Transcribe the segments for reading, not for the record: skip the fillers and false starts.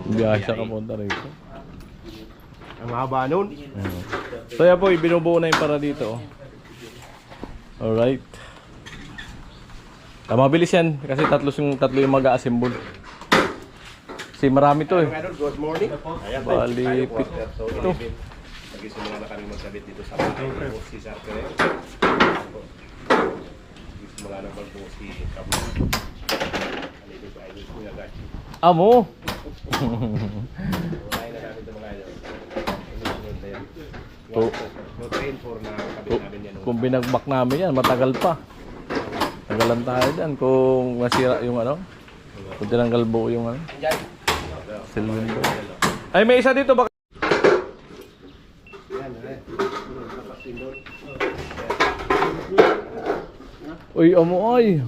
Biyahe siya kapunta rito. Ang haba nun. So yan po, ibinubuo na yung para dito. Alright. Mabilis yan kasi tatlo yung mag-a-assemble. Kasi marami to eh. Good morning. Balipit ito. Nag-isimula na kami magsabit dito sa bahay. Si Sir Perez. Nag-isimula na magbuo si Kabul. Alito ko ay gusto niya guys. Amo! Kumain na namin ito mga idol. No train for na kabit namin yan. Kung binagbak namin yan, matagal pa. Tagalan tayo dyan kung masira yung ano. Kung tinanggal buo yung ano. Cylinder. Ay, may isa dito baka. Uy, amo ay.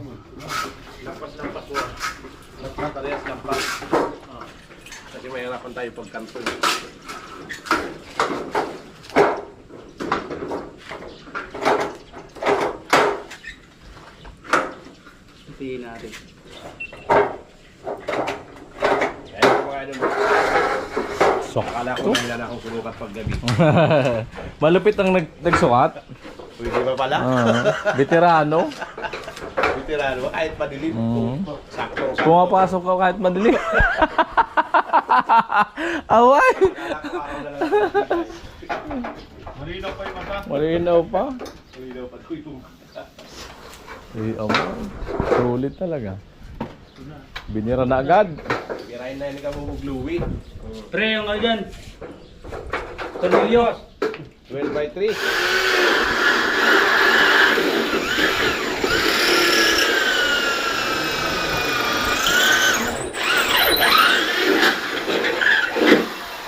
Lampas mo. Parehas lampas. Kasi mahirapan tayo pagkanto. Tingin natin. Ayun po mga idol. Sok. Akala ko nila na akong sumukat paggabi. Malupit ang nagsukat. Pwede ba pala? Veterano. Veterano, kahit padilim. Sakto. Pumapasok ka kahit madali. Away! Malinaw pa yung mata. Malinaw pa. Malinaw pa yung mata. Eh, sulit talaga. Binira na agad. Birahin na yun ka mo gluwi. Pre, yung ano dyan? Tornilyo. 12 by 3.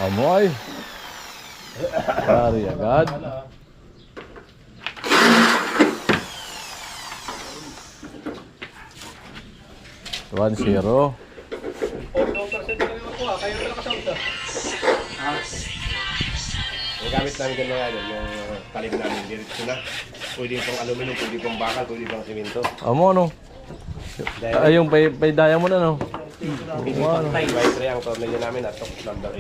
Amoy. Pari agad. One zero. Yung gamit namin dyan mga yun, yung talim namin diretso na. Pwede pang aluminum, pwede pang bakal, pwede pang simento. Amo ano? Ay, yung pay diamond ano? Hindi pantay. By 3 ang tornilyo namin at number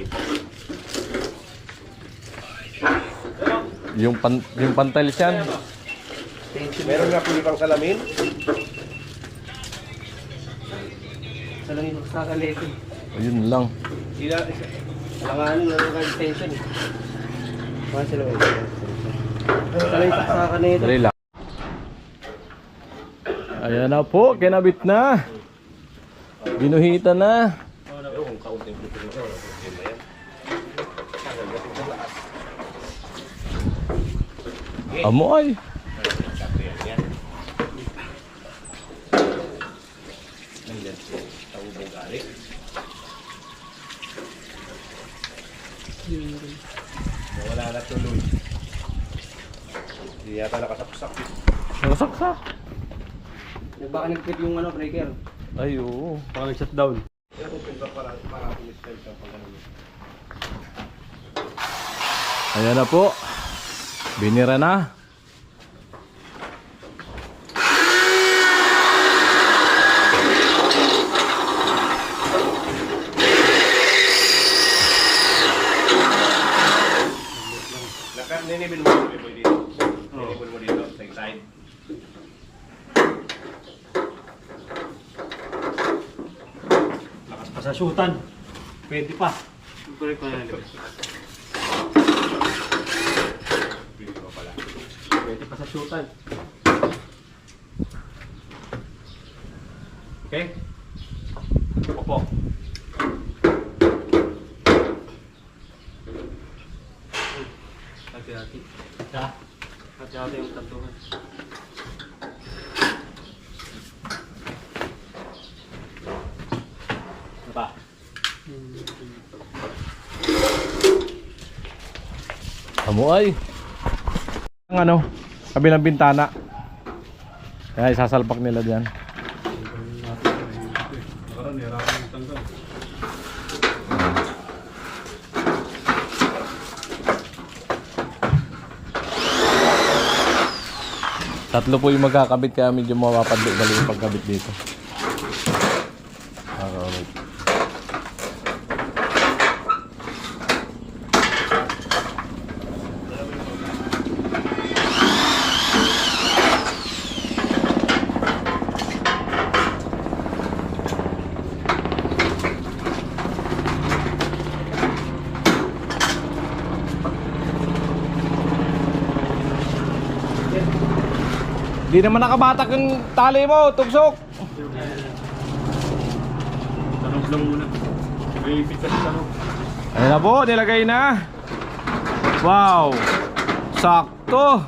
8. Yung pantiles yan. Meron nga pwede pang salamin. Salamin sa kalete. Ayun lang. Langanin na lang kahit tension. Mga sila ito. Salamin sa kanete. Dali lang. Ayan na po, kinabit na. Binuhita na. Kung kaunting putol na yan. Amoy. Wala na tuloy. Hindi yata nakasaksak. Nasaksak. Baka nagpit yung ano, breaker. Ay, oo. Baka nag-shutdown. Pero kung pinta para umispel sa pag-ano. Ayan na po. Binira na. Ninibin mo dito. Ninibin mo dito sa side. Lakas pa sa shootan. Pwede pa. Correct pa yan. Pwede pa pala. Pwede pa sa shootan. Okay? Opo. Hati-hati. Ha? Hati-hati yung tantungan. Ano pa? Amoy. Ang ano, kabilang bintana. Kaya isasalpak nila diyan. Tatlo po yung magkakabit kaya medyo mapapadali yung pagkabit dito. Alright. Di naman nakabatak yung tali mo, tugsok. Tanog lang muna. May ipit kasi tanog. Ayun na po, nilagay na. Wow. Sakto.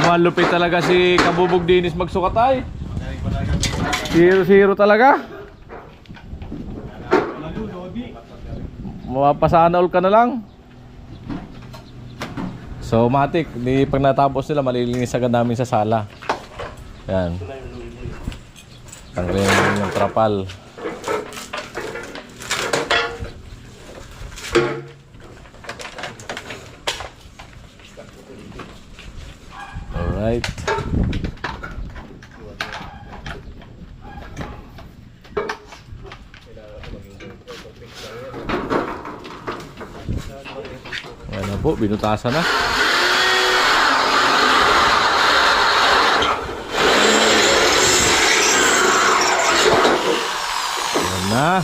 Malupit talaga si Kabubog Dinis magsukat ay. 0-0 talaga. Mapasana all ka na lang. So matik, di pag natapos nila malilinis agad namin sa sala. Yan. Tanggalin yung trapal. Alright. Ayan na po, binutasan na. Ayan na.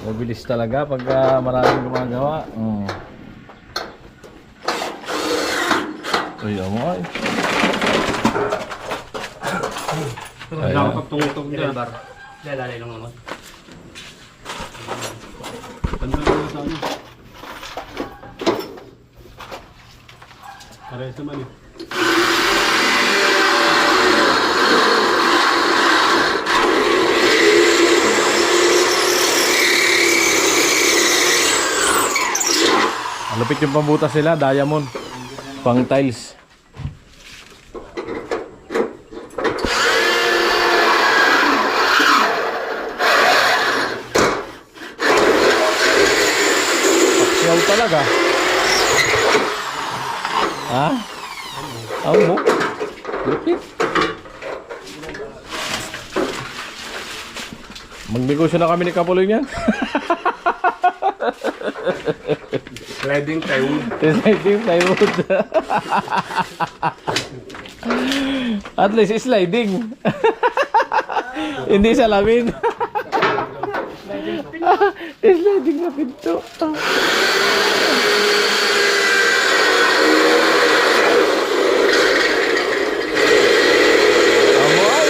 Mabilis talaga pag maraming gumagawa. Uy, amo ay. Nakakaptong-tong na. Lalay lang naman. Tanda ko sa ano. Parehas naman eh. Malupit yung pambutas nila, diamond. Pang tiles. Paksyaw talaga. Ha? Ano mo? Lupit. Magnegosyo na kami ni Kapuloy niyan. Sliding plywood. Sliding plywood. At least sliding. Hindi salamin. Sliding na pinto. Amoy.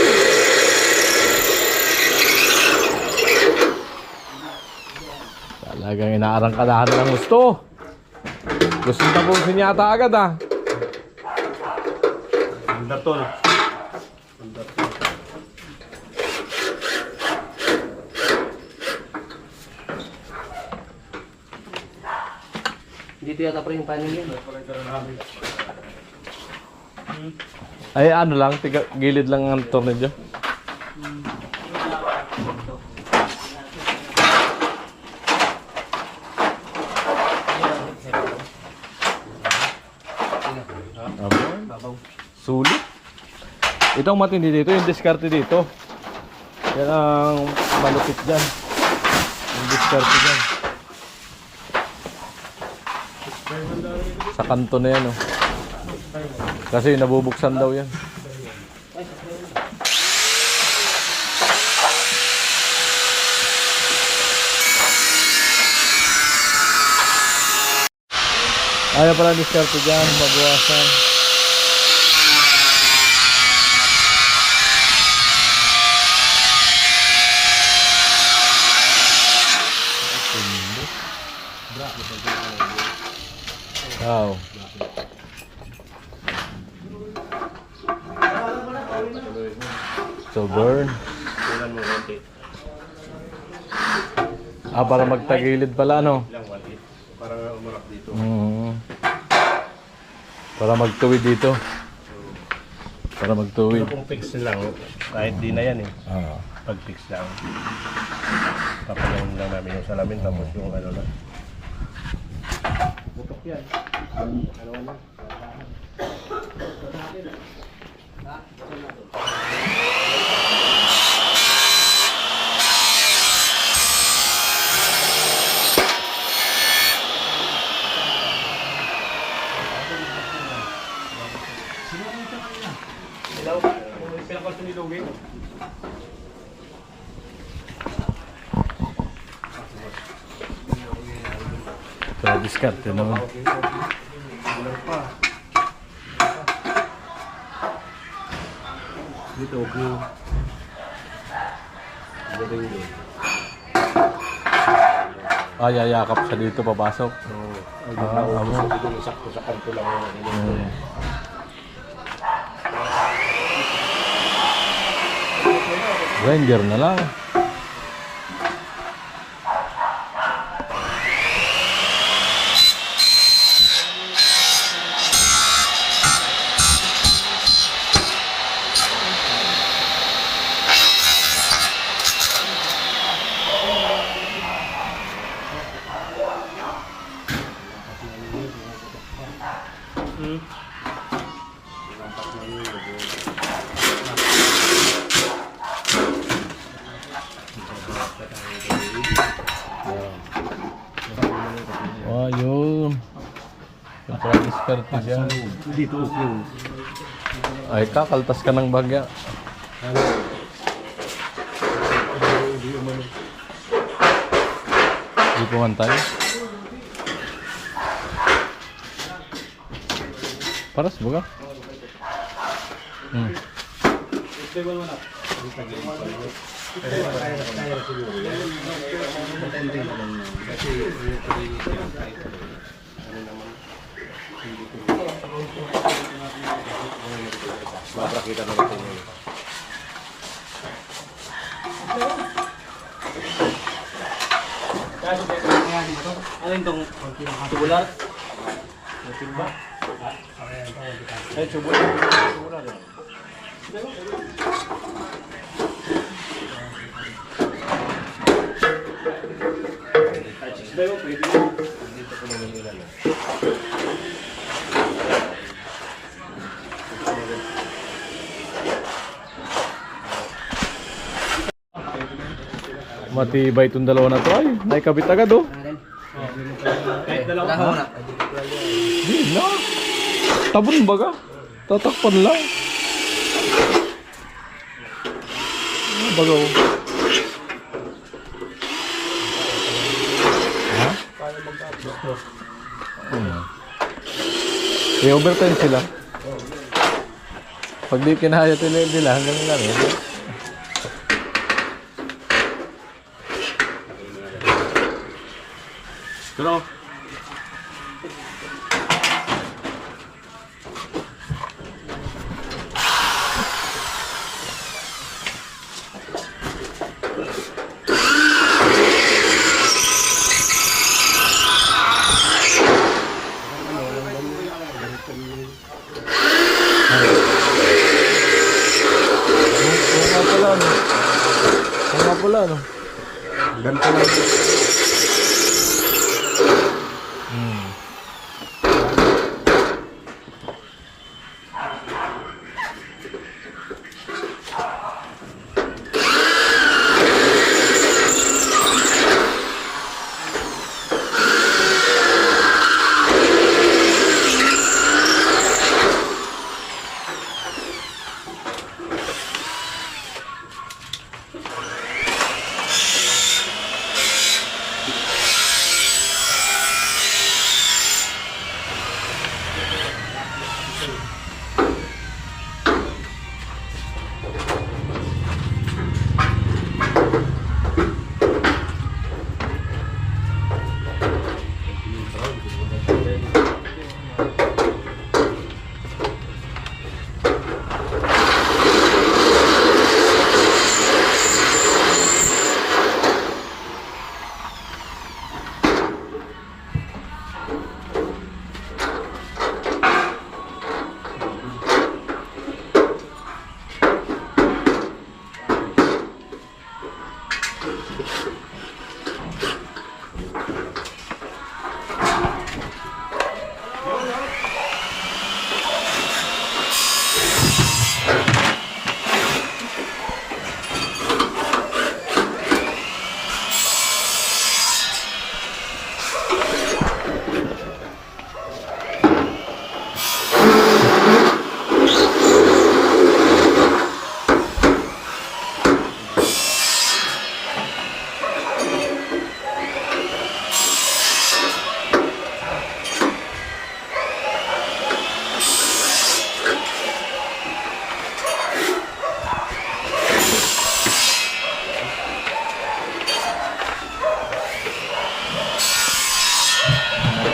Talagang inaarangkadahan ng gusto. Gusto tapusin yata agad ah. Under to. Dito yata pa rin yung panin yan. Ay ano lang, gilid lang ang tornilyo. Sulit. Ito ang matindi dito, yung diskarte dito. Yan ang malupit dyan. Yung diskarte dyan. Sa kanto na yan oh. Kasi nabubuksan daw yan. Ayaw pala diskarte dyan, mabawasan. Wow. So burn. Kulan mo konti. Para magtagilid pala no. Lang 1 para umarap dito. Para magtuwid dito. Para Pero magtuwid. kung fix lang, kahit di na yan eh. Pag fix lang. Papalawan lang namin yung salamin tapos yung ano lang. Butok yan. Ano na? Hello? Pinakal sa nilugin. So diskarte naman. Wala pa. Dito, okay. Galing doon. Yayakap siya dito papasok. Oo. Amo. Dito yung sakto sa kanto lang yung Ranger na lang. Oh, yun. Yung pala diskarte dyan. Dito, okay. Ay, kakaltas ka ng bagya. Di pumantay. Paras ba ka? maprakita na natin yun. Ano yung tong tubular? Ay, tubular. Matibay itong dalawa na to ay. Naikabit agad oh. Di na. Tabon ba ka? Tatakpan lang. Ano ba ka oh? Ha? I-overtime sila. Pag di kinahaya nila hanggang lang eh. Pero, Kung nga pala no. ganito lang.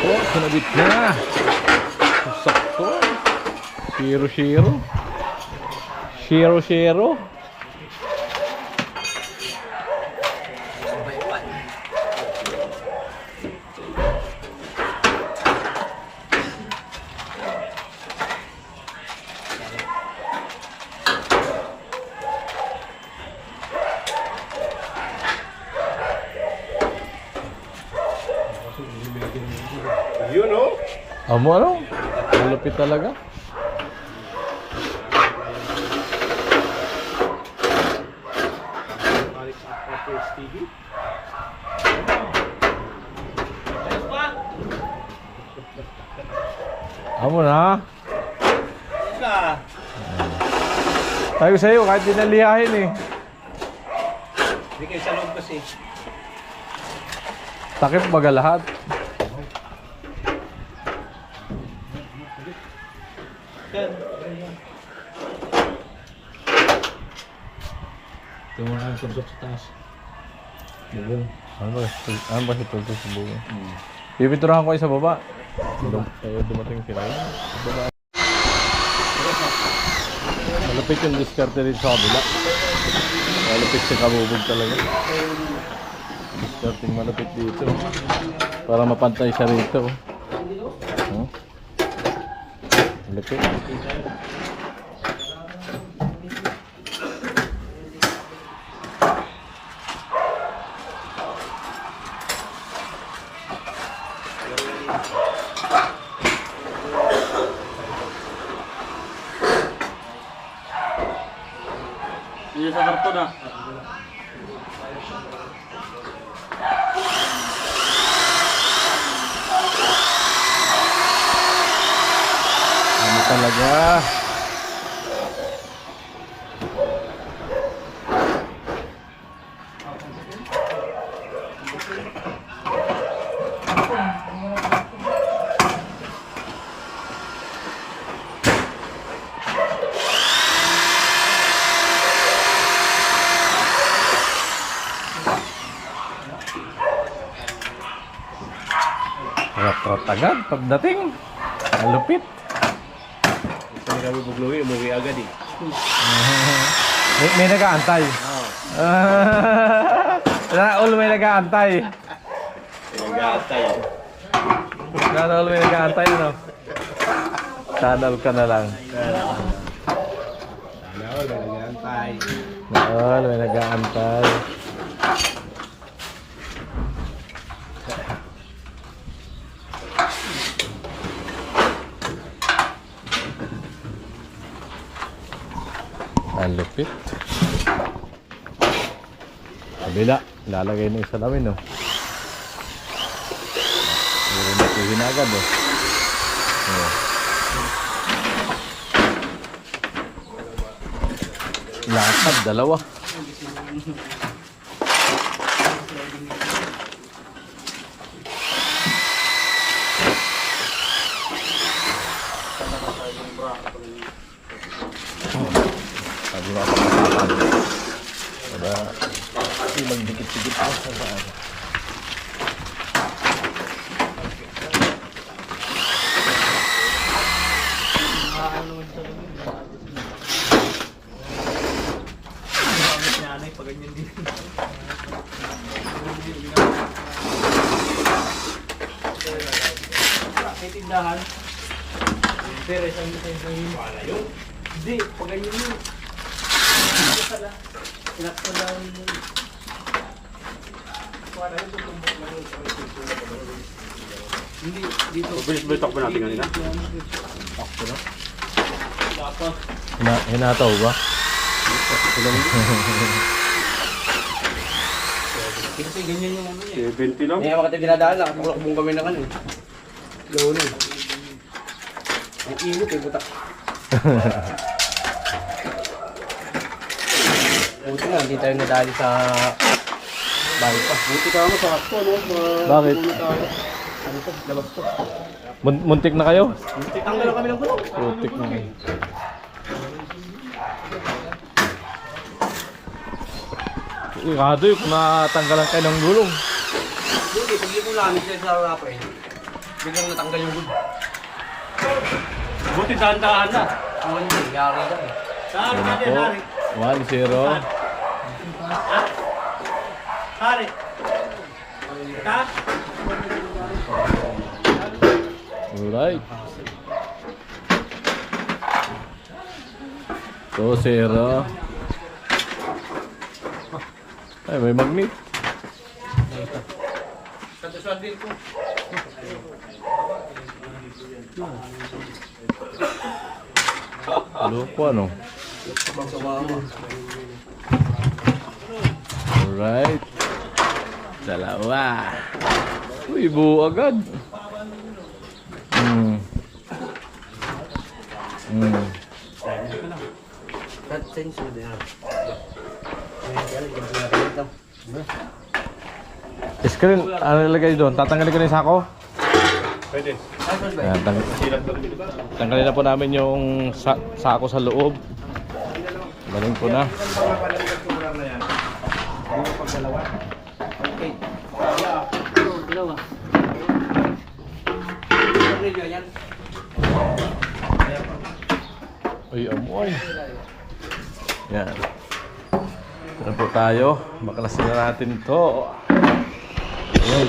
Oh, sinabit na. Sakto. Shiro. Yun, oh. Amo ano? Malupit talaga. Amo na. Tayo sa'yo kahit dinalihahin eh. Hindi kayo sa loob kasi. Takip baga lahat. Ito mga ang sunsot sa taas. Ano ba si Tulto sa bugo? Pipinturahan ko yung sa baba. Dumating sila yun. Baba. Malapit yung diskarte rin sa kabila. Malapit sa kabubog talaga. Diskarting malapit dito. Para mapantay siya rito. Malapit. Dito sa karton ah. Ano talaga? Rat-rat agad pagdating. Malupit. Kami kami bugluwi, umuwi agad eh. May nag-aantay. Raul may nag-aantay. Nag-aatay. Raul may nag-aantay, no? Channel ka na lang. Ano, nag-aantay. Raul may nag-aantay. Ang lupit. Kabila, lalagay na yung salamin, no? Puro na tuhin agad, oh. Oh. Lakad, dalawa. Sabi mo ako masakad. Para hindi magdikit-dikit ako sa saan. Tindahan. Pero isang yun. Hindi, pag ganyan yun. Hindi pala. Pinakpala yun. Hindi, dito. Bilis-bilis takbo natin kanina. Takbo na. Tapos. Hinataw ba? Kasi ganyan yung ano niya. 70 lang. Ngayon makita dinadaan, nakakulakbong kami na ano. Lolo. Ang init eh, buta. Buti nga, hindi tayo nadali sa bypass. Buti ka mo sa ako, no? Bakit? Ano to? Labas to. Muntik na kayo? Tanggal lang kami ng gulong. Putik na. Ikado yung natanggalan kayo ng gulong. Buti, pag-ipon namin siya sa rapper. Biglang natanggal yung good. Buti dahan-dahan na. Ang hindi, yari ka eh. Saan Yan natin, po. Hari? 1-0. Hari. Ha? Alright. 2-0. Ay, may magnet. Katuswardin ko. Loko ano? Alright. Dalawa. Uy, buo agad. That sense mo din. Screen, ano nilagay doon? Tatanggalin ko na yung sako? Pwede. Ayan, Silang to dito ba? tanggalin na po namin yung sako sa loob. Galing po na. Okay. Dalawa. Tornilyo yan. Uy, amoy. Yan. Ito po tayo. Maklasin na natin ito. Ayan.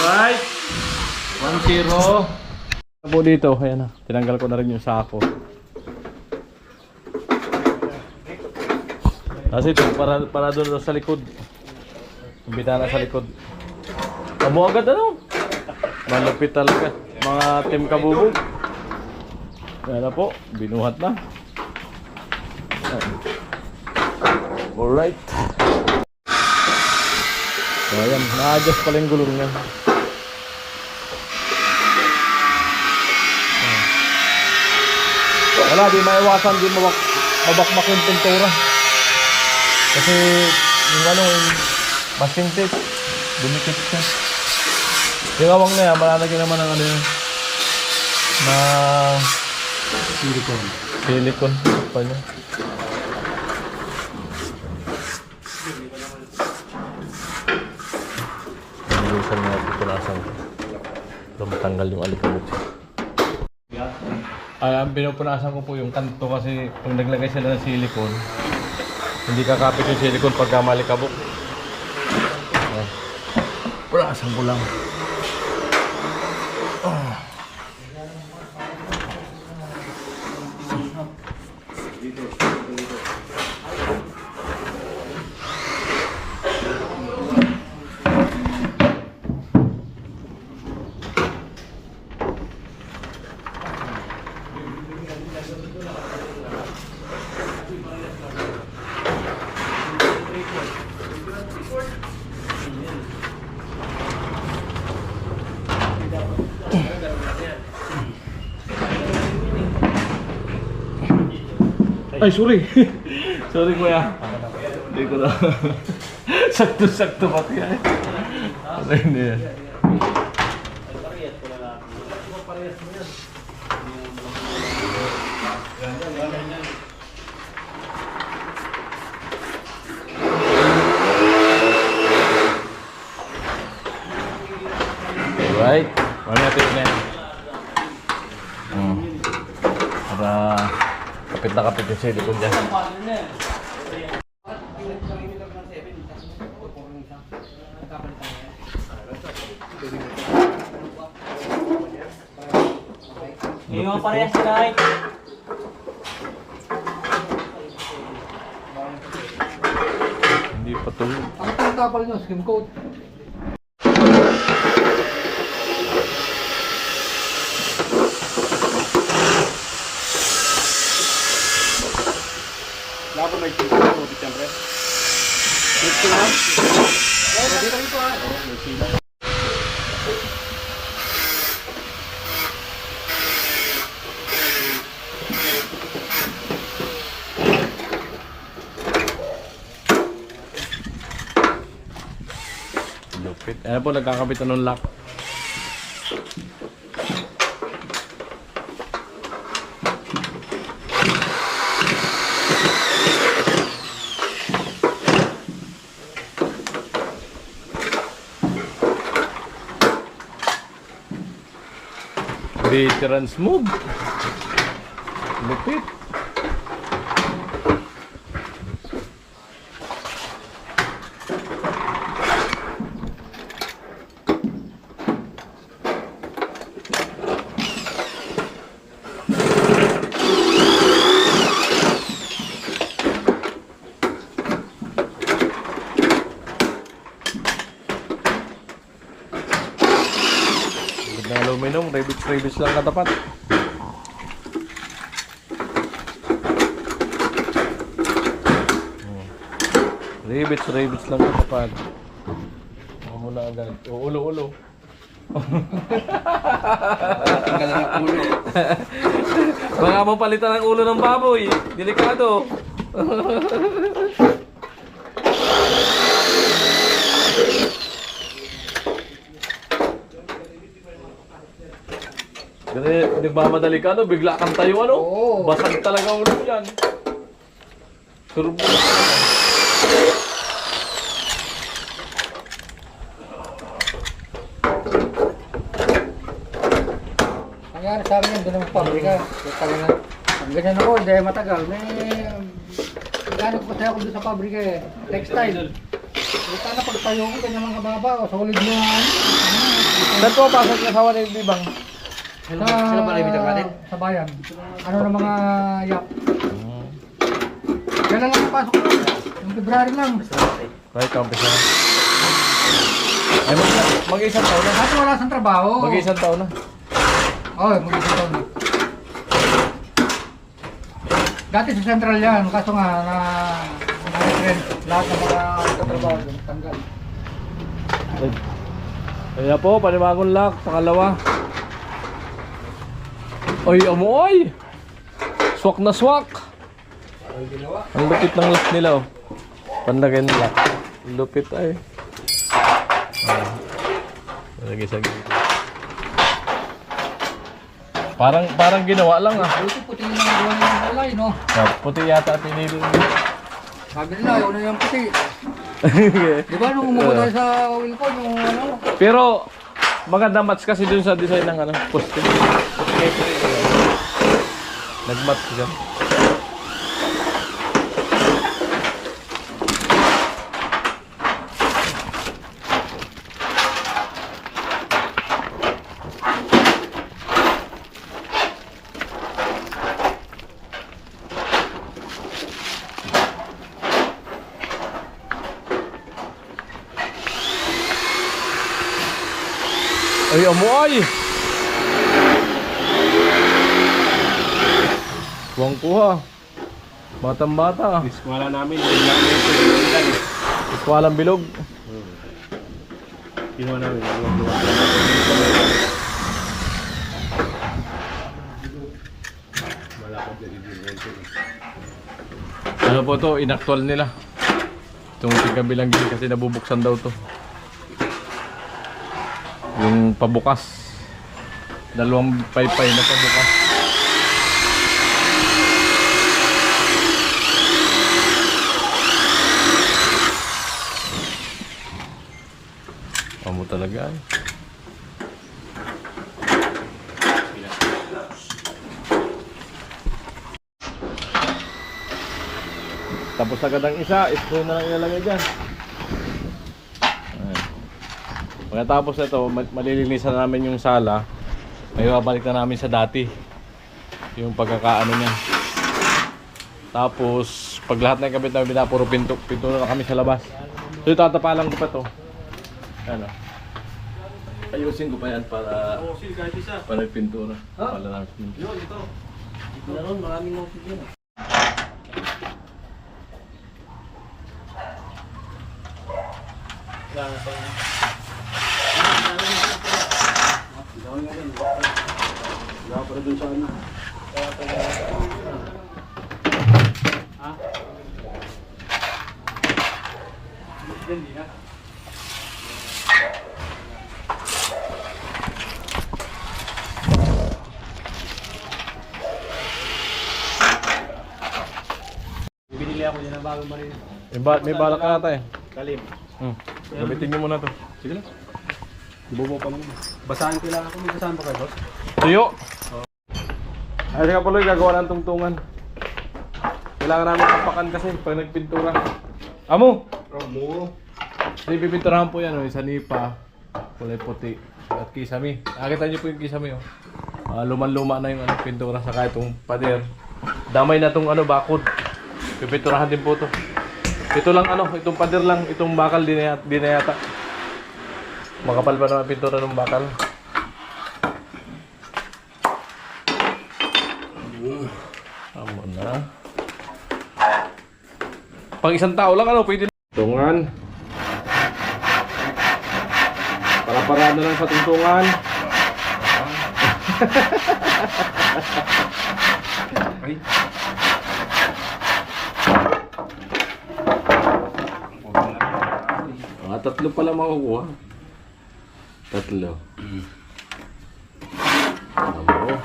Right. 1-0. Po dito, ayan na. Tinanggal ko na rin yung sako. Kasi ito, para doon sa likod. Yung bitana sa likod. Amo agad ano? Malupit talaga. mga team kabubog. Kaya na po, binuhat na. Alright. So ayan, na-adjust pala yung gulong niya. Wala, di maiwasan, di mabakmak yung pintura. Kasi yung ano, yung masking tape, dumikit siya. Yung awang na yan, malalagyan naman ng ano yun, na silicone. Silicone pa niya. Minsan nga pipunasan ko. Para matanggal yung alikabok siya. Ay, ang pinupunasan ko po yung kanto kasi kung naglagay sila ng silicone, hindi kakapit yung silicone pagka malikabok. Punasan ko lang. Ay, sorry. Sorry kuya. Hindi ko na. Sakto-sakto pati yan. Ano hindi yan? Alright. Mamaya tayo na yan. Para kapit na kapit yung silicone dyan. Yung mga parehas sila ay. Hindi pa tuloy. Ang tangkapal nyo, skim coat. Dapat may tingin ko siyempre. Dito lang. Dito rito ah. Lupit. Ayan po, nagkakabit na ng lock. Veteran smooth. Lupit. Ng aluminum, rivets lang katapat. Rivets lang katapat. Ako na agad. Ulo. Tinggal na ng ulo. Baka mo palitan ang ulo ng baboy. Delikado. Kasi nagmamadali ka, no? Bigla kang tayo, ano? Oo. Basag talaga ulo mo yan. Turbo. Nangyari sa akin yan, doon ang pabrika. Talaga, ang ganyan ako, hindi matagal. Gano'n ko kasi ako doon sa pabrika eh. Textile. Sana pagtayo ko, ganyan mga kababa. O, solid mo nga. Saan po pasok yung asawa ni Bibang? Sino ba naibitang natin? Sa bayan. Ano ng mga yak. Kailan lang napasok ko? Yung February lang. Right, umpisa na. Ay, mag-isang taon na. Dati wala sang trabaho. Mag-isang taon na. Oo, mag-isang taon na. Dati sa Central yan, kaso nga na na-trend lahat ng mga katrabaho doon, tanggal. Kaya po, panibagong lock, pangalawa. Oy, amoy! Swak na swak! Ang ginawa. Ang lupit ng lock nila, oh. Panlagay ng lock. Ang lupit ay. Lagay sa gilid. Parang ginawa lang, ah. Buti puti yung mga gawa ng malay, no? Puti yata pinili mo. Sabi nila, ayaw na yung puti. Di ba nung umuha tayo sa Wilcon, yung ano? Pero maganda match kasi dun sa design ng ano, poste. Nag-match siya. Ay, amoy! Buwang kuha. Batang bata. Eskwala namin, bigla na ito yung ilan. Eswalang bilog. Ginawa namin, luwag-luwag. Malakad na din. Ano po to? Inaktwal nila. Itong tigkabilang gilid kasi nabubuksan daw to. Yung pabukas. Dalawang paypay na pabukas. Amo talaga ay. Tapos agad ang isa, screw na lang ilalagay dyan. Ayan. Pagkatapos ito, malilinisan namin yung sala. May babalik na namin sa dati. Yung pagkakaano niya. Tapos, pag lahat na yung kabit na binapuro pinto na kami sa labas. So, tatapalan ko pa to. Ano? Ayusin ko pa yan para pintura. Para lang pintura. Yun, ito. Meron, maraming oxygen. Binili ako yan ng bagong marina. May balak ka ata eh. Kalim. Gamitin nyo muna to. Sige lang. Ibubo pa muna. Basahin ko lang ako. May basahin pa kayo, boss? Tuyo! Ay, sige Paloy, gagawa ng tungtungan. Kailangan namin kapakan kasi pag nagpintura. Amo! Amo. Hindi, pipinturahan po yan, isa nipa, kulay puti, at kisame. Nakita niyo po yung kisame, oh. Luman-luma na yung pintura sa itong pader. Damay na itong bakod. Pipinturahan din po to. Ito lang itong pader lang, itong bakal di na yata. Makapal pa naman pintura ng bakal. Amo na. Pang isang tao lang pwede na. Tungan. Para-para na lang sa tungtungan. Ay. Tatlo pala makukuha. Tatlo. Amo.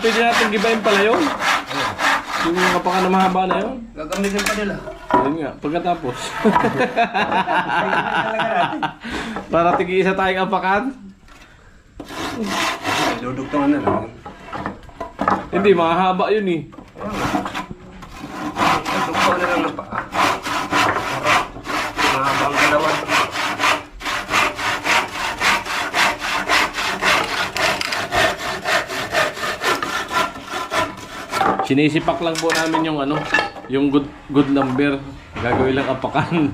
Pwede natin gibayin pala yun. Yung kapaka na mahaba na yun. Gagamitin pa nila. Yun nga, pagkatapos. Para tigi-isa tayong apakan. Dudugtungan na lang. Hindi, mahaba yun eh. Dudugtungan na lang ng paa. Mahabang galawan. Sinisipak lang po namin yung ano, yung good lumber. Gagawin lang apakan.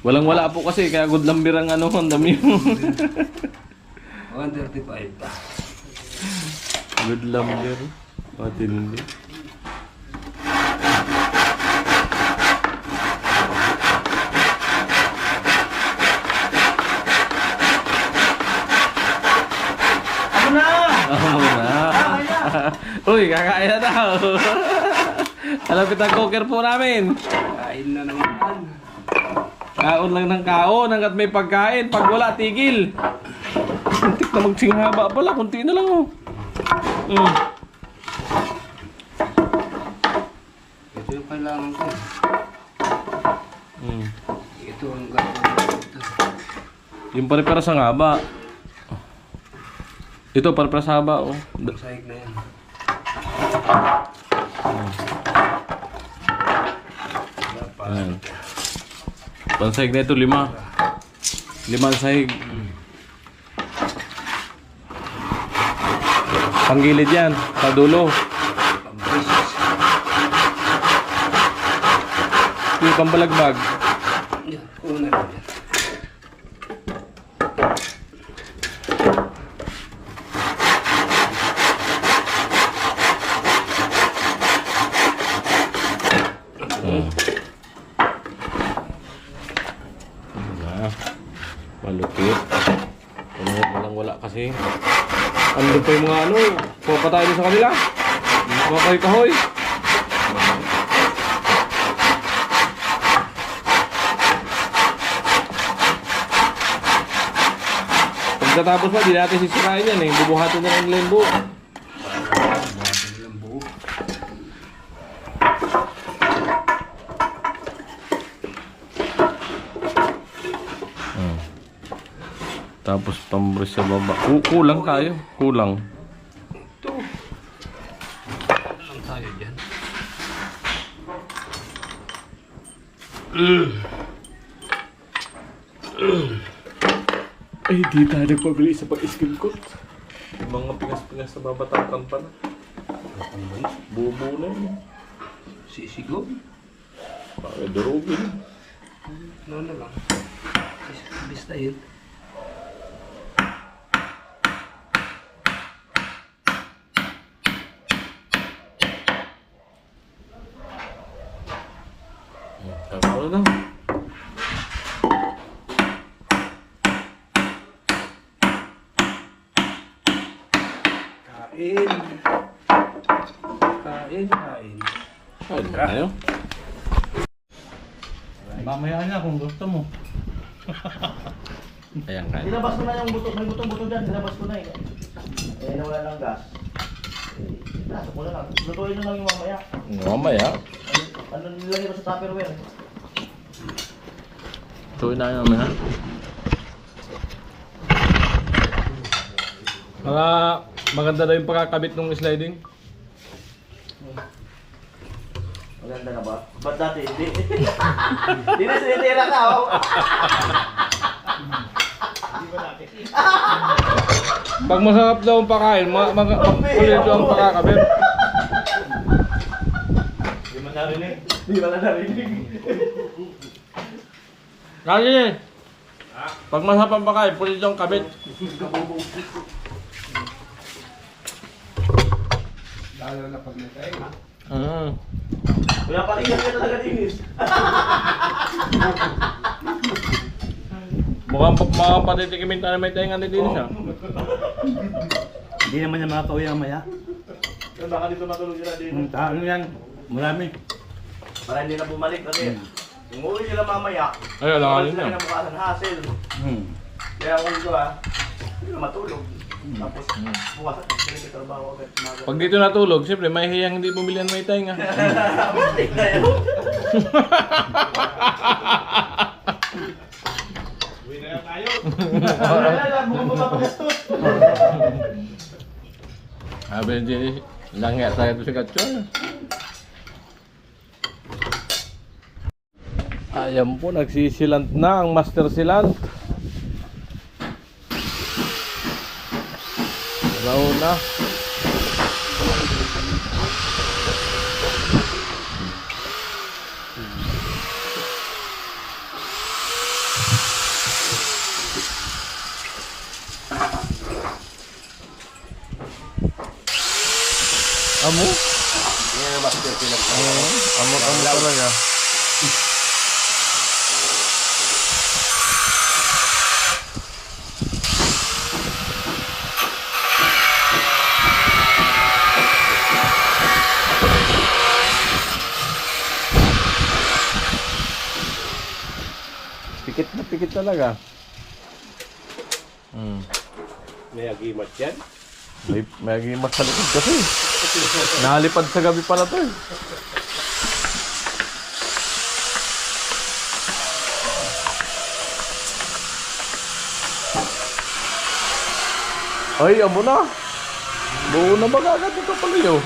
Walang wala po kasi kaya good lumber ang ano, ang dami yung 135 pa. good lumber. Matindi. Ako na. Uy, kakain na daw. Malapit ang cooker po namin. Kain na naman. Kaon lang ng kaon hanggat may pagkain. Pag wala, tigil. Kuntik na magsinghaba pala. Kunti na lang oh. Ito yung kailangan ko. Ito ang gagawin ito. Yung pare-para sa haba. Ito, pare-para sa haba oh. Sahig na yan. Ayan. Pansahig na ito, 5. 5 ang sahig. Panggilid yan, sa dulo. Ito yung pambalagbag. Yan, una na yan. Malupit. Pumunod na lang wala kasi. Ano pa yung mga ano? Pupa tayo sa kanila. Mga kahoy. Pagkatapos pa, di natin sisirain yan eh. Bubuhatin na lang nila yung buo. Tapos pambres sa baba. Kulang tayo. Kulang. Ito. Lang tayo dyan. Ay, di tayo nagpabili sa pag-skim coat. Yung mga pingas-pingas na babatakan pa na. Bubo na yun. Sisigaw. Bakit durugin? Ano na lang. Bista yun. Ano na? Kain. Kain. Kain tayo. Mamaya na kung gusto mo. Ayan, kain. Nilabas ko na yung buto. May buto-buto dyan. Nilabas ko na eh. Eh, nawala ng gas. Nasa ko na lang. Lutuin na lang yung mamaya. Mamaya. Ano nilagay ko sa Tupperware? Tuwin na yun mamaya. Maganda daw yung pagkakabit ng sliding. Maganda na ba? Ba't dati hindi? Hindi na sinitira ka, oh. Hindi ba dati? Pag masarap daw ang pakain, magkulito ang pagkakabit. Hindi man narinig. Hindi wala narinig. Kaya pag masarap ang pakain, pulito ang kabit. Lalo na pag nagkain. Kuya, pakinggan ka talaga dinis. Mukhang patitikimin tayo may tayo nga din siya. Hindi naman niya makakauwi ang maya. Baka dito matulog sila din. Ano yan? Marami. Para hindi na bumalik kasi umuwi sila mamaya. Ay, alangan Sila niya. kinabukasan hassle. Kaya kung ito hindi na matulog. Tapos bukas at balik sa trabaho agad. Pag dito natulog, siyempre may hiyang hindi bumili ng may tayo nga. Matik na yun. Uwi na lang tayo. Wala lang, mukhang mapapagastos. Sabi ni Jenny, langya tayo ito si Katson. Ayan po, nagsisilant na ang master silant. Nauna. Amo? Yan ang master pinag- Amo talaga. Pikit talaga. May agimat yan. May agimat sa likod kasi. Nalipad sa gabi pala to eh. Ay, amo na. Buo na ba agad ito pala yun?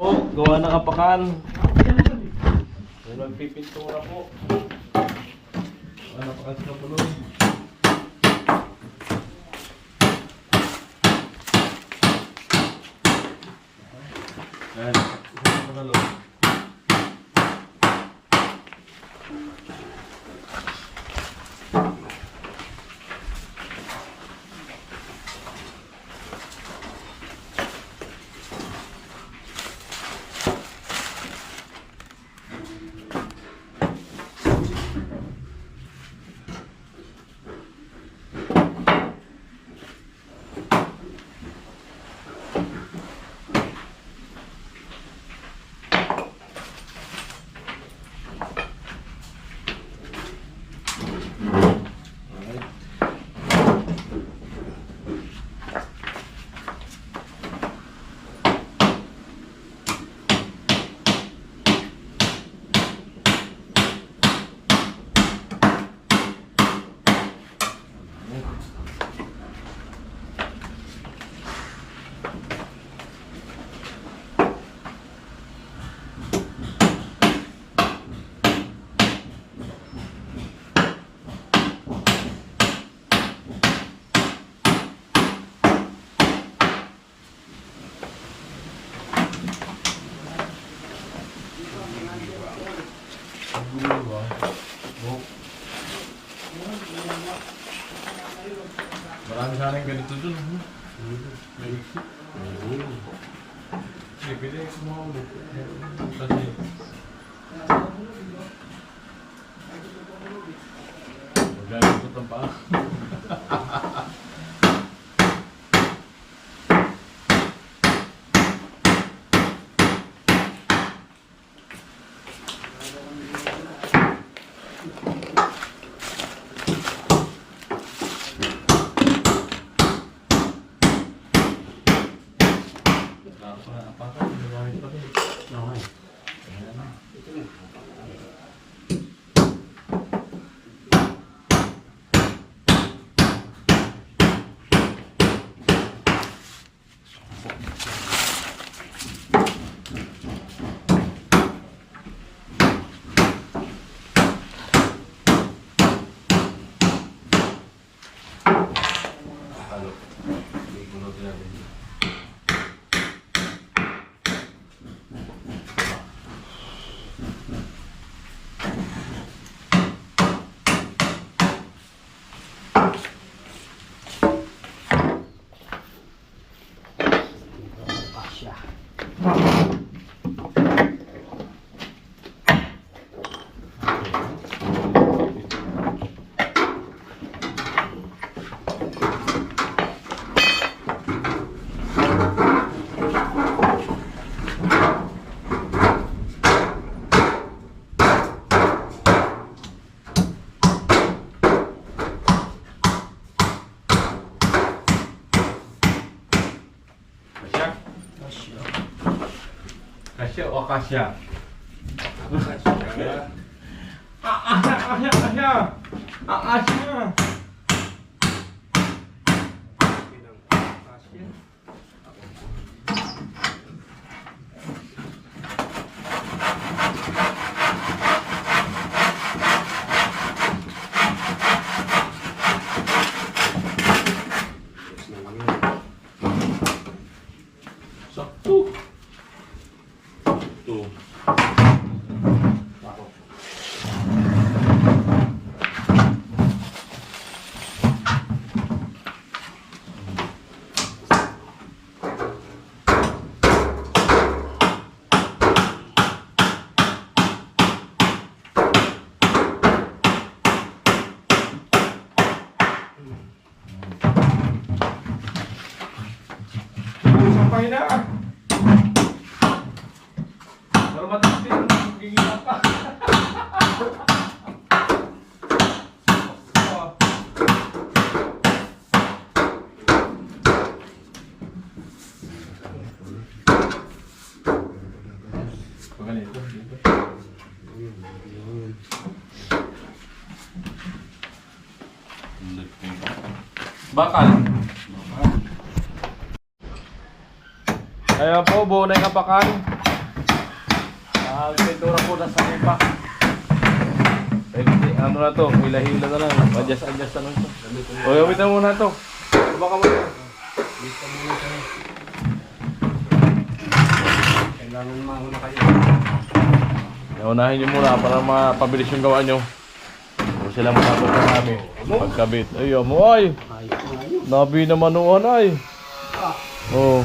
Po, gawa ng apakan. May magpipintura po. Gawa ng apakan sa kapulong. Ayan, ito na loob. Marami sana yung ganito dun. Sige, pwede yung sumawag. Kasi... Magalikot ang paa. Kasya o kasya? Asya! mahina ka. Pero mataas din, gigilap ka. Ganito. Bakal. Ayan po, buo na yung kapakan. Pintura po na sa ipa. Ano na to, hila-hila na lang. Adjust na lang to. O, yawitan muna to. Baka mo na. Kailangan mauna kayo. Naunahin nyo muna para mapabilis yung gawa nyo. Kung sila matapos na namin. Pagkabit. Ay, amoy. Nabi naman noon ay. Oo.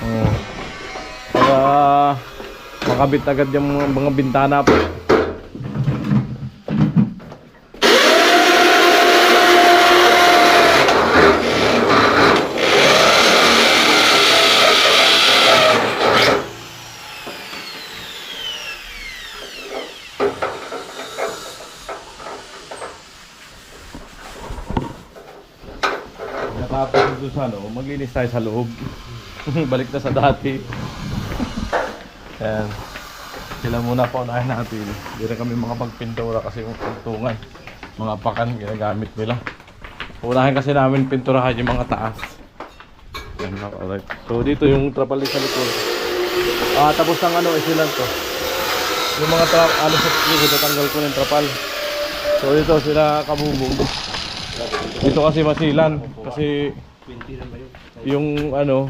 Oo. Para makabit agad yung mga bintana po. Nakapos doon sa ano, maglinis tayo sa loob. Balik na sa dati. Ayan. Sila muna pa unahin natin. Hindi na kami makapagpintura kasi yung tuntungan. Mga pakan ginagamit nila. Unahin kasi namin pinturahan yung mga taas. Ayan, alright. So dito yung trapalis sa likod. Tapos ang ano, isilan to. Yung mga ano sa likod, tatanggal ko ng trapal. So dito sila kabubog. Dito kasi masilan. Kasi yung ano,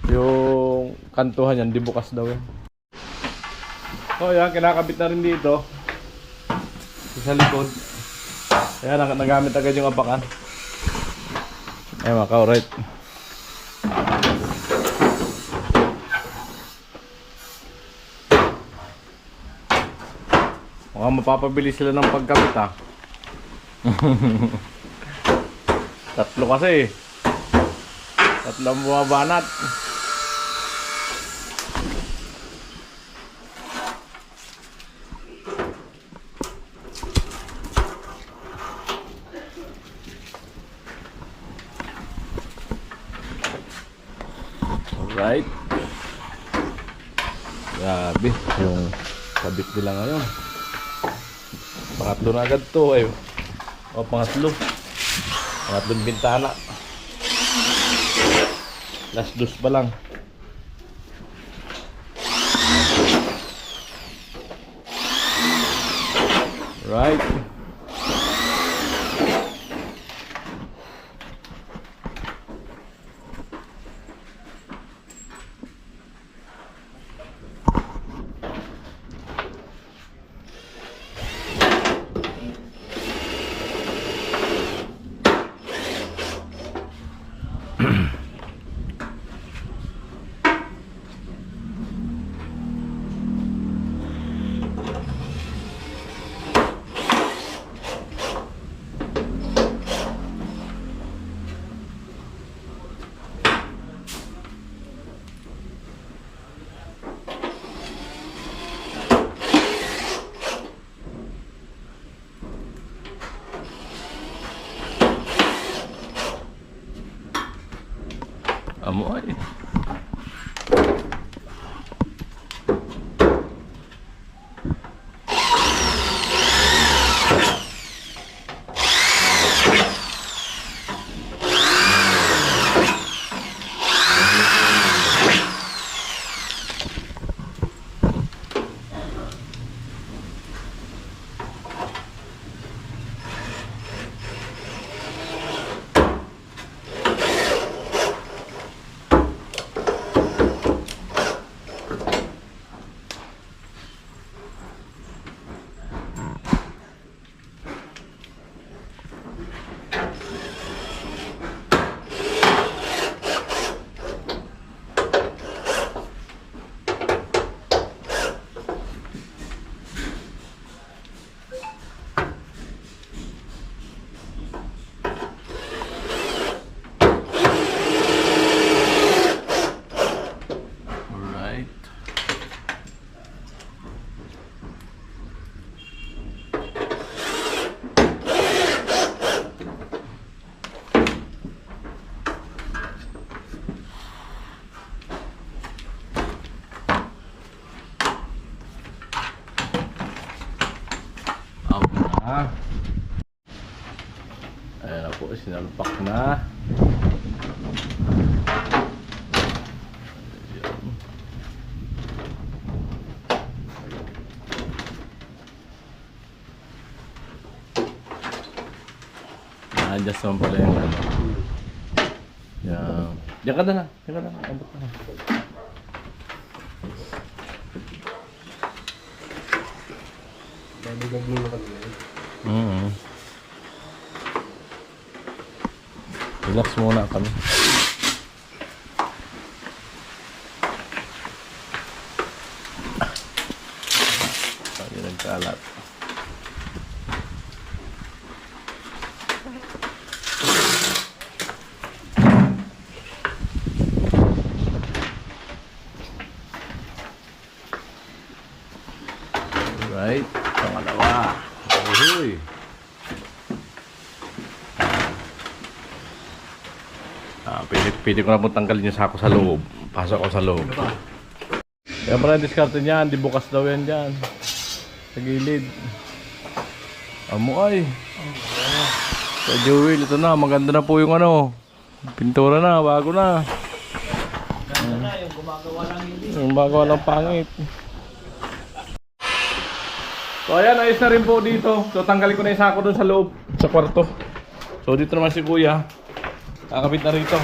yung kantuhan yan, di bukas daw yan. So yan, kinakabit na rin dito sa likod. Ayan, nagamit agad yung apakan. Ayan mga ka-alright. Mukhang mapapabilis sila ng pagkabit ha. Tatlo kasi. Tatlong bumabanat. Alright. Grabe yung kabit nila ngayon. Pangatlo na agad to eh. O pangatlo. Pangatlong bintana. Last dos pa lang. Right. Amoy. na. Ayan na po, sinalpak na. Na-adjust naman pala yung ano. Yan. Diyan ka na lang. Diyan ka na lang. Abot na lang. Dahil naglulo ka din. Relax muna kami. Lagi nagkalat. Alright, pangalawa. Uy. Pili ko na po tanggalin yung sako sa loob. Pasok ko sa loob. Kaya pala diskarte niyan, di bukas daw yan dyan. Sa gilid. Amo ay. Sa Jewel, ito na, maganda na po yung ano. Pintura na, bago na. Ganda na, yung gumagawa lang hindi. Yung gumagawa lang pangit. So ayan, ayos na rin po dito. So tanggalin ko na yung sako dun sa loob, sa kwarto. So dito naman si Kuya. Kakabit na rito.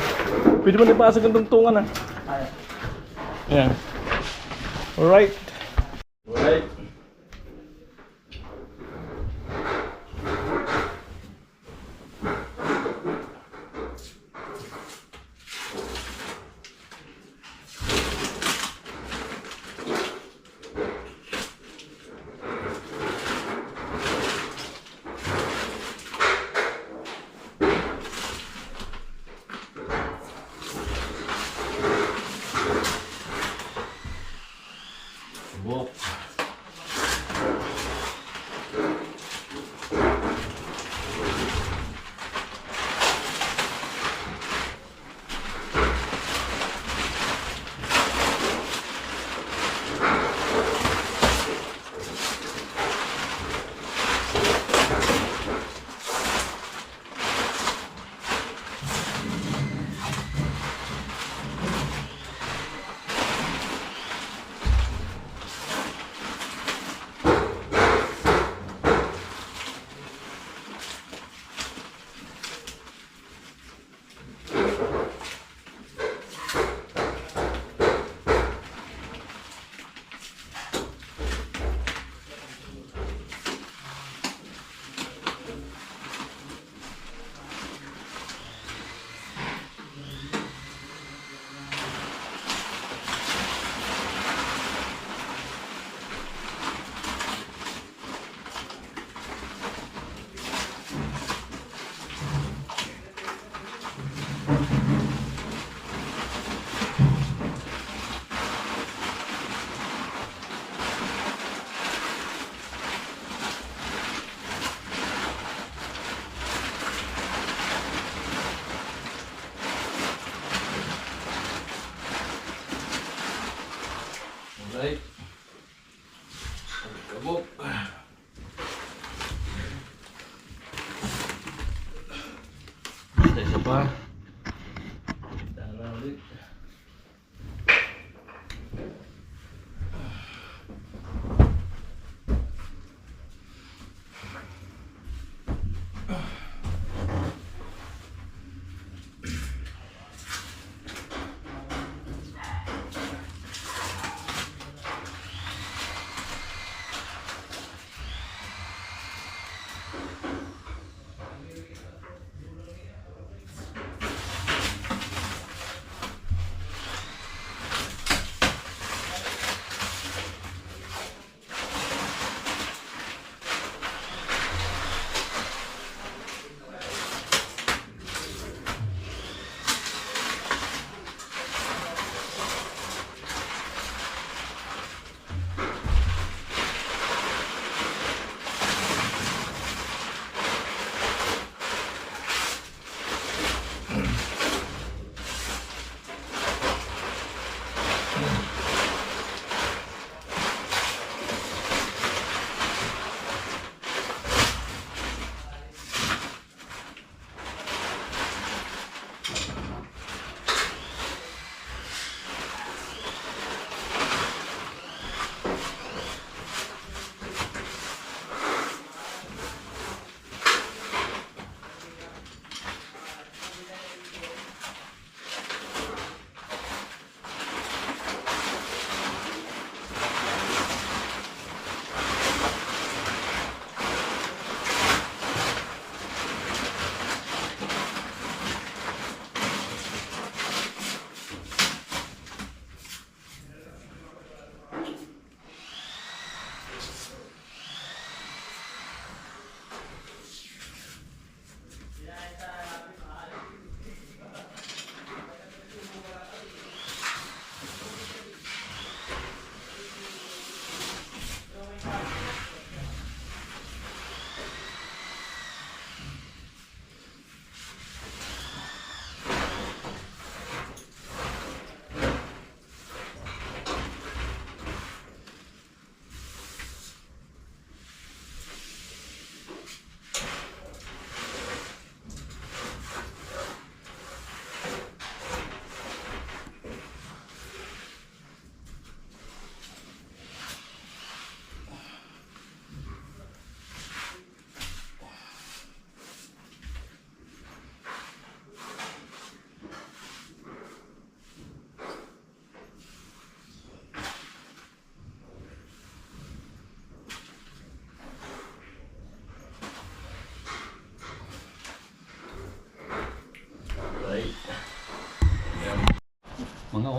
Pwede mo nipasag ang tungtungan, ha? Ayan. Alright. Alright. Subok. Alright. Kabok. Isa pa. Dala ulit.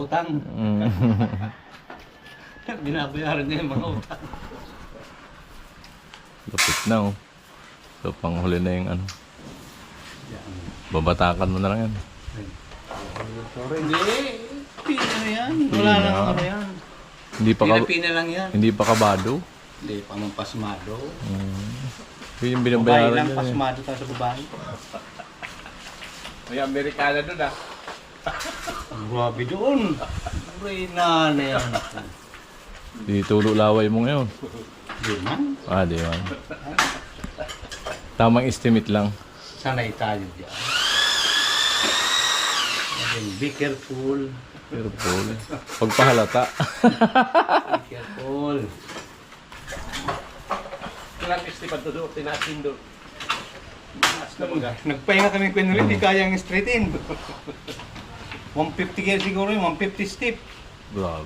utang. Mm. Binabayaran niya yung mga utang. Lapit na oh. So panghuli na yung ano. Babatakan mo na lang yan. Hindi, pina na yan. Wala Pina. lang ano yan. Hindi pa Pina lang yan. hindi pa kabado. Hindi pa man pasmado. Yun yung Babae binabayaran lang, niya. Eh. pasmado tayo sa babae. May Amerikana doon ah. Grabe doon. Reyna na yan. Di tulo laway mo ngayon. Di man. Di man. Tamang estimate lang. Sanay tayo dyan. Be careful. Careful. Pagpahalata. Be careful. Tinag-istipan to doon, tinasin doon. Nagpahinga kami kung hindi kayang straighten. 150 kaya siguro yun, 150 step. Grabe.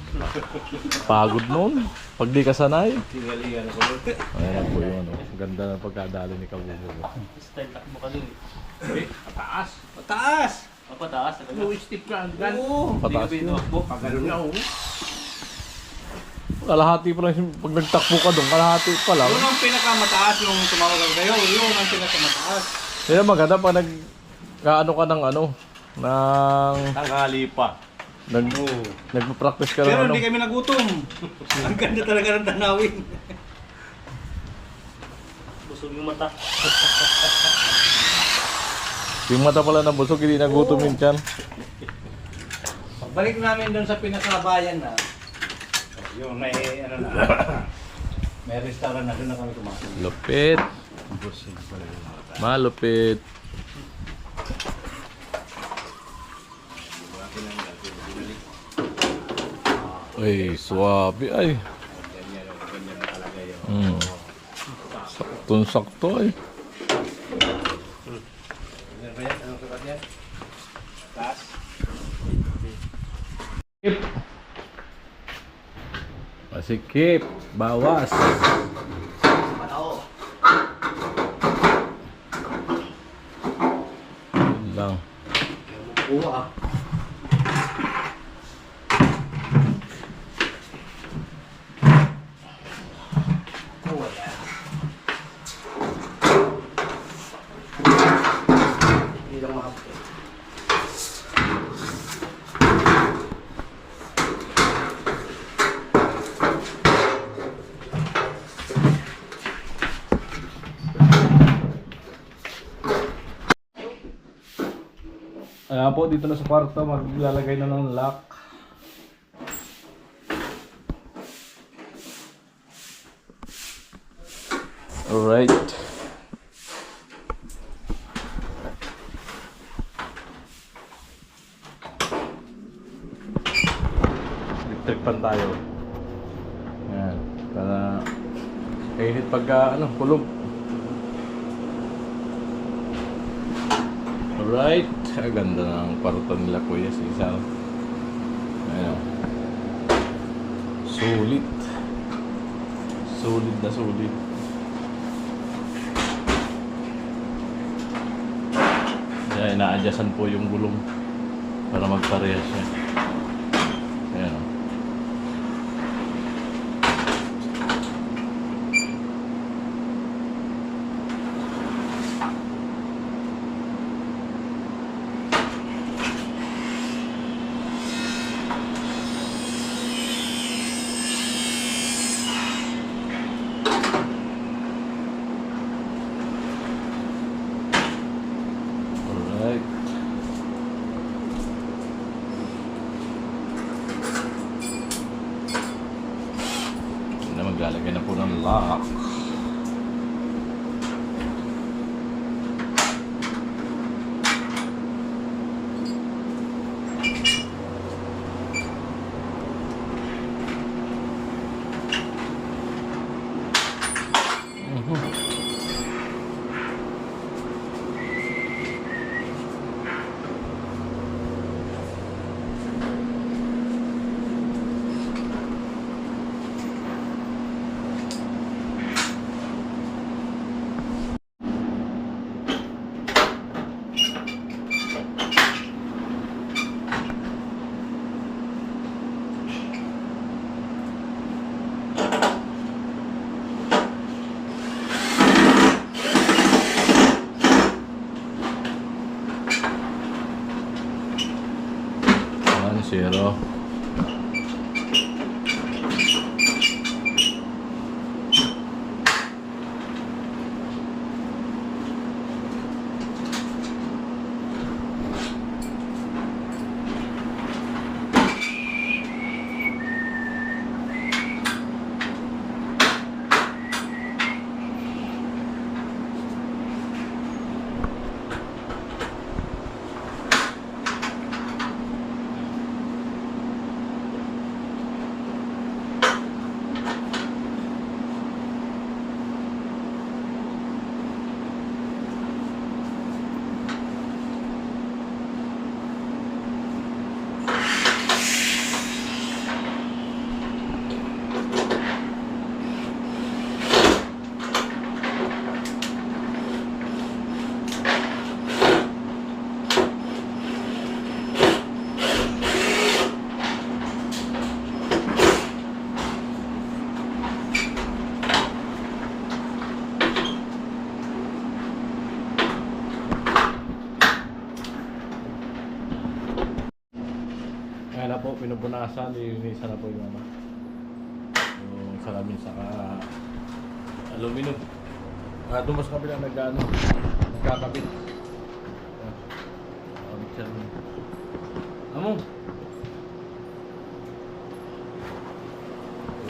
Pagod noon. Pag di ka sanay. Tingalingan ako doon. Ayan po yung ano. Ganda ng pagkadali ni Kabubo. Style takbo ka dun eh. Pataas. Pataas! Pataas. No step ka. Hanggang. Oo! Pataas Hindi ka yun. binuwakbo. Pag ganun na oh. Kalahati pa lang. Pag nagtakbo ka doon, kalahati pa lang. Yun ang pinakamataas yung tumawagan kayo. Yun ang pinakamataas. Yan maganda pag nag-ano ka ng ano. Tanghali pa. Nagpa-practice ka ng Pero ano. hindi kami nagutom. Ang ganda talaga ng tanawin. Busog yung mata. Yung mata pala na busog, hindi nagutom yung tiyan. Pagbalik namin doon sa pinakabayan na, yung may ano na, may restaurant na doon na kami kumain. Lupit. Malupit. Ay, swabe ay. Saktong-sakto ay. Ganyan ba yan? Anong sapat yan? Taas. Kip. Masikip. Bawas. Yun lang. Oo ah. Ayan po, dito na sa kwarto, maglalagay na ng lock. Alright. Electric pan tayo. Ayan. Para kainit pagka kulog. Alright. Ang ganda ng kwarto nila kuya sa isa. Ayan. Sulit. Sulit na sulit. Kaya ina-adjustan po yung gulong para magparehas siya. Ayan o. Alright. Na maglalagay na po ng lock. 0. Kaya na po, pinupunasan, lilinisan na po yung salamin saka aluminum. Doon mas kabila nagkakabit. Among!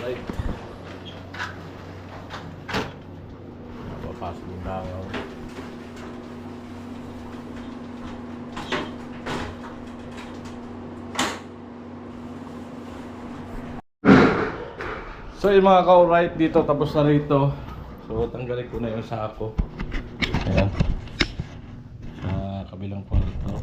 Light. Papasok yung langaw. So yung mga ka-alright dito, tapos na rito. So tanggalin ko na yung sako. Ayan. Sa kabilang punto.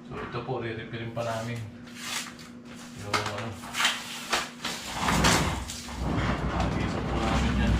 So ito po, re-repairin pa namin yung isa po namin yan.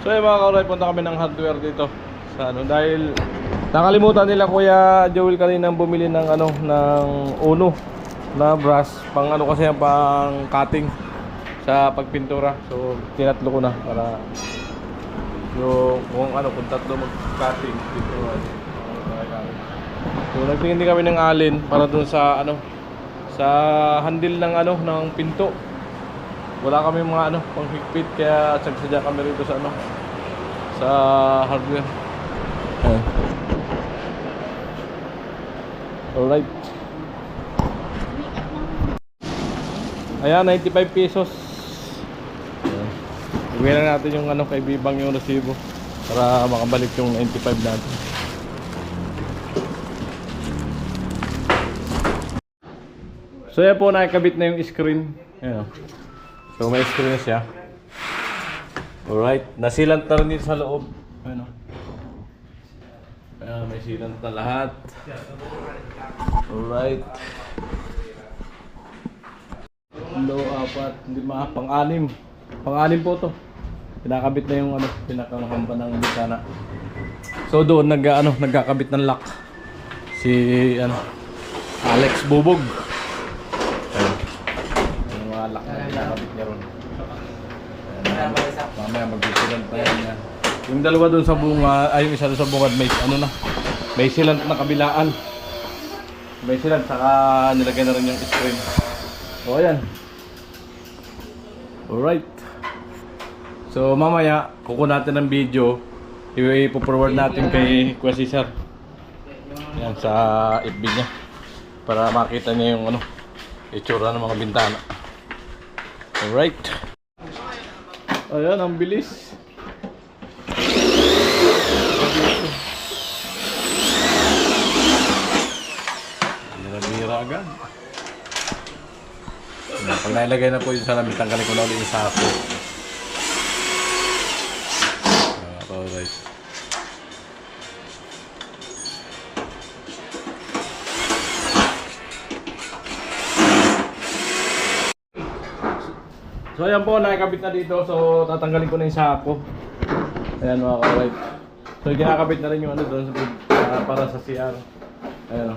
So yung mga kauray, punta kami ng hardware dito sa ano, dahil nakalimutan nila Kuya Joel kanina bumili ng ano, ng uno na brush pang ano, kasi yung pang cutting sa pagpintura. So tinatlo ko na para yung kung ano, kung tatlo mag-cutting pintura. So nagtingin din kami ng alin para dun sa ano, sa handle ng ano, ng pinto. Wala kami mga ano, pang higpit, kaya sagsadya kami rito sa ano, sa hardware. Ayan. Alright. Ayan, 95 pesos. Ayan. Ibigay lang natin yung ano, kay Bibang yung resibo para makabalik yung 95 natin. So yan po, nakikabit na yung screen. Ayan. So may screen na siya. Alright, nasilant na rin dito sa loob. Ayan. Ayan, may silant na lahat. Alright. Low, 4, 5, pang-anim. Pang-anim po to. Pinakabit na yung ano, pinakahamba ng bintana. So doon nagkakabit ng lock si ano, Alex Bubog. Ayan. Yung mga lock na pinakabit niya ron. Ayan. Mamaya mag-silant pa yan. Yung dalawa doon sa bunga, ay yung isa doon sa bungad may ano na. May silant na kabilaan. May silant, saka nilagay na rin yung screen. O ayan. Alright. So mamaya, kukuha natin ng video. I-forward natin kay Kuya Cesar. Yan sa FB niya. Para makita niya yung ano, itsura ng mga bintana. Alright. Ayan, ang bilis. Bira-bira agad. Pag nailagay na po yung salamin, tanggalin ko na ulit yung sako. Alright. So ayan po, nakikabit na dito. So tatanggalin ko na yung sako. Ayan mga ka-alright. So kinakabit na rin yung ano doon para sa CR. Ayan o.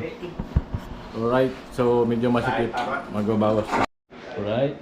Alright, so medyo masikip. Magbabawas na. Alright.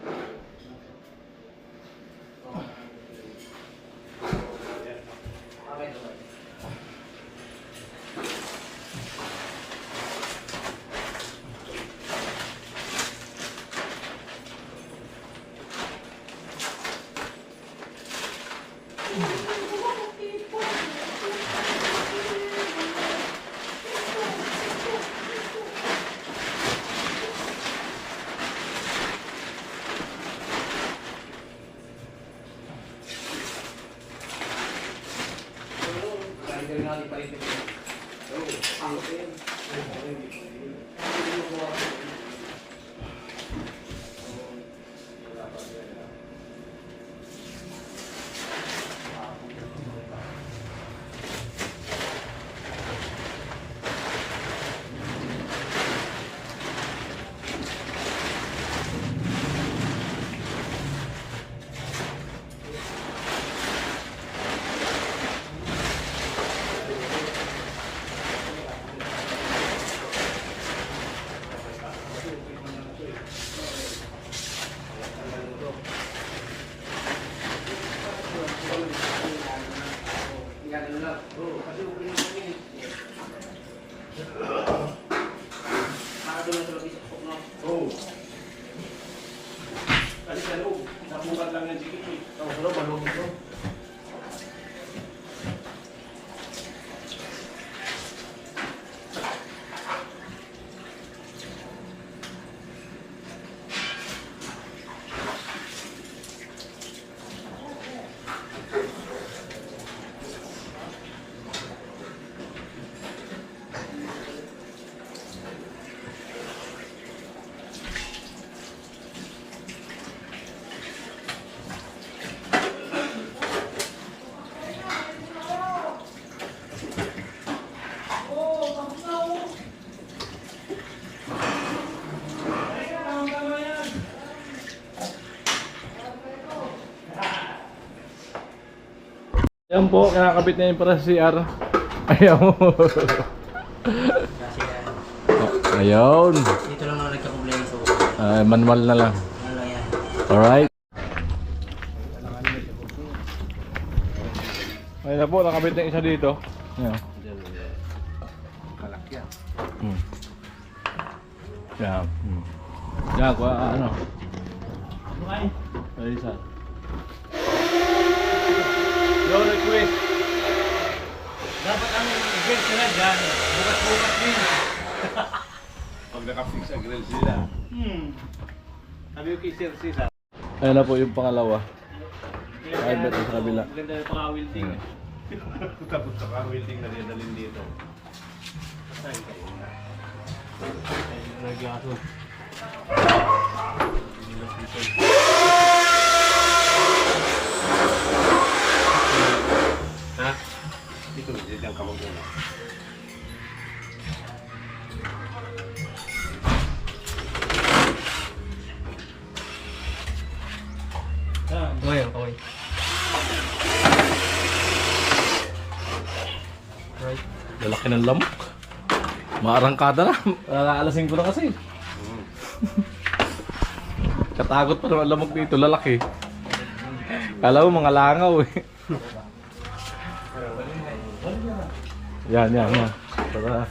Ayan po, kinakabit na yung para sa CR. Ayan mo. Ayun. Dito lang ako nagka-problema sa ulo. Manual na lang. Ano lang yan? Alright. Ayun na po, nakabit na isa dito. Ayan. Kalakyan. Yan. Yan, ano? Ay, isa. Your request. Dapat ang grill sila dyan. Bukas-bukas din. Pag nakafix ang grill sila. Sabi ko kay Sir Cesar. Ayun na po yung pangalawa. Ay, ba't sa kabila? Ganda yung pang-welding. Tapos saka welding na dinalin dito. Nagyaso. Ha? Dito, dito ang kamag mo. Ngayon, okay. Lalaki ng lamok. Maarangkada na. Alalasing ko na kasi. Katagot pa naman lamok dito. Lalaki. Kala mo mga langaw eh. Yan. Para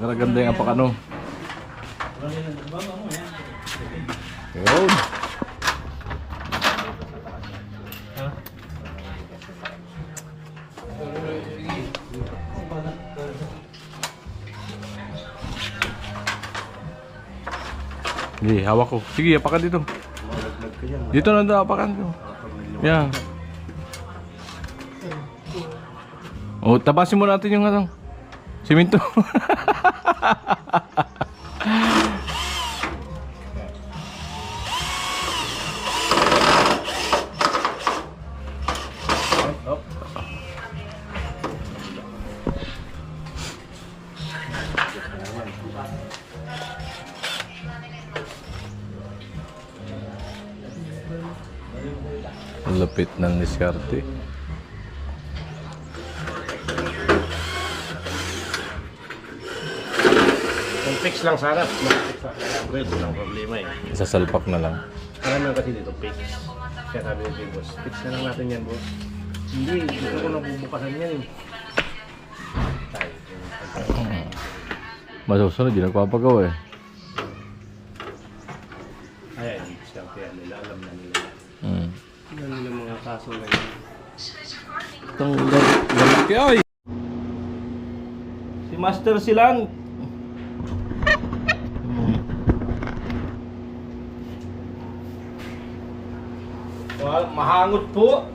maganda yung apakano. Yun. Sige, hawak ko. Sige, apakan dito. Dito na daw, apakan ko. Yan. Oh, tabasin mo natin yung ano. Siminto. Lupit ng diskarte. Kung fix lang sana, mag-fix lang. Well, walang problema eh. Sasalpak na lang. Marami kasi dito fix. Kaya sabi ko kay boss, fix na lang natin yan boss. Hindi, gusto ko na bubukasan yan eh. Tayo. Masusunod, di nagpapagawa eh. Ayan, fix lang kaya nila, alam na nila. Alam nila mga kaso na yun. Itong lalaki ay! Si Master Silang! Mahangot po!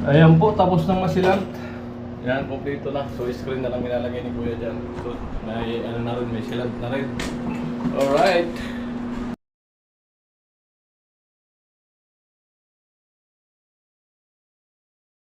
Ayan po, tapos ng masilant. Yan, kompleto na. So, screen na lang ilalagay ni Kuya dyan. So, may ano na rin, may silant na rin. Alright.